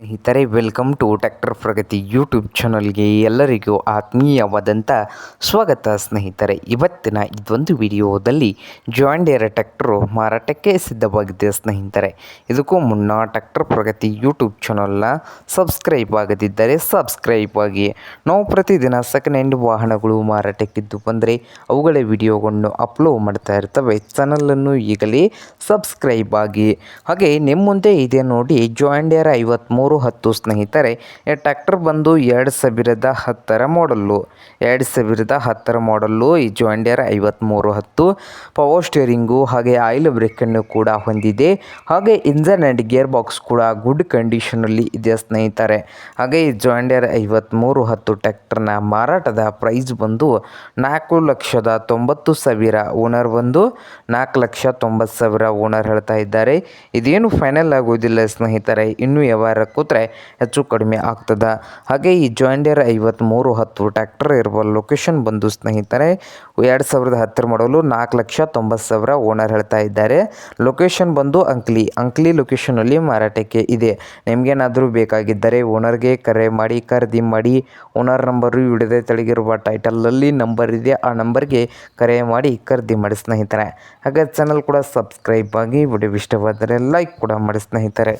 ಸ್ನೇಹಿತರೆ, welcome to tractor Pragati YouTube ಚಾನಲ್ಗೆ ಎಲ್ಲರಿಗೂ ಆತ್ಮೀಯವಾದಂಥ ಸ್ವಾಗತ. ಸ್ನೇಹಿತರೆ, ಇವತ್ತಿನ ಇದೊಂದು ವಿಡಿಯೋದಲ್ಲಿ ಜಾನ್ ಡೀರೆ ಟ್ರ್ಯಾಕ್ಟರು ಮಾರಾಟಕ್ಕೆ ಸಿದ್ಧವಾಗಿದೆ. ಸ್ನೇಹಿತರೆ, ಇದಕ್ಕೂ ಮುನ್ನ ಟ್ರ್ಯಾಕ್ಟರ್ ಪ್ರಗತಿ ಯೂಟ್ಯೂಬ್ ಚಾನಲ್ನ ಸಬ್ಸ್ಕ್ರೈಬ್ ಆಗದಿದ್ದರೆ ಸಬ್ಸ್ಕ್ರೈಬ್ ಆಗಿ. ನಾವು ಪ್ರತಿದಿನ ಸೆಕೆಂಡ್ ಹ್ಯಾಂಡ್ ವಾಹನಗಳು ಮಾರಾಟಕ್ಕಿದ್ದು ಬಂದರೆ ಅವುಗಳ ವಿಡಿಯೋಗಳನ್ನು ಅಪ್ಲೋಡ್ ಮಾಡ್ತಾ ಇರ್ತವೆ. ಚಾನಲನ್ನು ಈಗಲೇ ಸಬ್ಸ್ಕ್ರೈಬ್ ಆಗಿ. ಹಾಗೆ ನಿಮ್ಮ ಮುಂದೆ ಇದೆ ನೋಡಿ ಜಾನ್ ಡೀರೆ 5310. ಸ್ನೇಹಿತರೆ, ಈ ಟ್ರ್ಯಾಕ್ಟರ್ ಬಂದು 2010 ಮಾಡಲ್ಲು. 2010 ಮಾಡಲ್ಲು ಈ ಜಾನ್ ಡೀರೆ 5310 ಪವರ್ ಸ್ಟೇರಿಂಗು ಹಾಗೆ ಆಯಿಲ್ ಬ್ರೇಕನ್ನು ಕೂಡ ಹೊಂದಿದೆ. ಹಾಗೆ ಇಂಜನ್ ಆ್ಯಂಡ್ ಗೇರ್ ಬಾಕ್ಸ್ ಕೂಡ ಗುಡ್ ಕಂಡೀಷನಲ್ಲಿ ಇದೆ. ಸ್ನೇಹಿತರೆ, ಹಾಗೆ ಈ ಜಾನ್ ಡೀರೆ 5310 ಟ್ರ್ಯಾಕ್ಟರ್ನ ಮಾರಾಟದ ಪ್ರೈಸ್ ಬಂದು 4,90,000. ಓನರ್ ಬಂದು 4,90,000 ಓನರ್ ಹೇಳ್ತಾ ಇದ್ದಾರೆ. ಇದೇನು ಫೈನಲ್ ಆಗೋದಿಲ್ಲ ಸ್ನೇಹಿತರೆ, ಇನ್ನೂ ವ್ಯವಹಾರ ಕೂತ್ರೆ ಹೆಚ್ಚು ಕಡಿಮೆ ಆಗ್ತದೆ. ಹಾಗೆ ಈ ಜಾನ್ ಡೀರೆ 5310 ಟ್ರ್ಯಾಕ್ಟರ್ ಇರುವ ಲೊಕೇಶನ್ ಬಂದು ಸ್ನೇಹಿತರೆ 2010 ಮಾಡಲು 4,90,000 ಓನರ್ ಹೇಳ್ತಾ ಇದ್ದಾರೆ. ಲೊಕೇಶನ್ ಬಂದು ಅಂಕ್ಲಿ ಲೊಕೇಶನಲ್ಲಿ ಮಾರಾಟಕ್ಕೆ ಇದೆ. ನಿಮಗೇನಾದರೂ ಬೇಕಾಗಿದ್ದರೆ ಓನರ್ಗೆ ಕರೆ ಮಾಡಿ ಖರೀದಿ ಮಾಡಿ. ಓನರ್ ನಂಬರು ವಿಡಿಯೋದ ತೆಳಗಿರುವ ಟೈಟಲಲ್ಲಿ ನಂಬರ್ ಇದೆ, ಆ ನಂಬರ್ಗೆ ಕರೆ ಮಾಡಿ ಖರೀದಿ ಮಾಡಿ ಸ್ನೇಹಿತರೆ. ಹಾಗೆ ಚಾನಲ್ ಕೂಡ ಸಬ್ಸ್ಕ್ರೈಬ್ ಆಗಿ. ವಿಡಿಯೋ ಇಷ್ಟವಾದರೆ ಲೈಕ್ ಕೂಡ ಮಾಡಿ ಸ್ನೇಹಿತರೆ.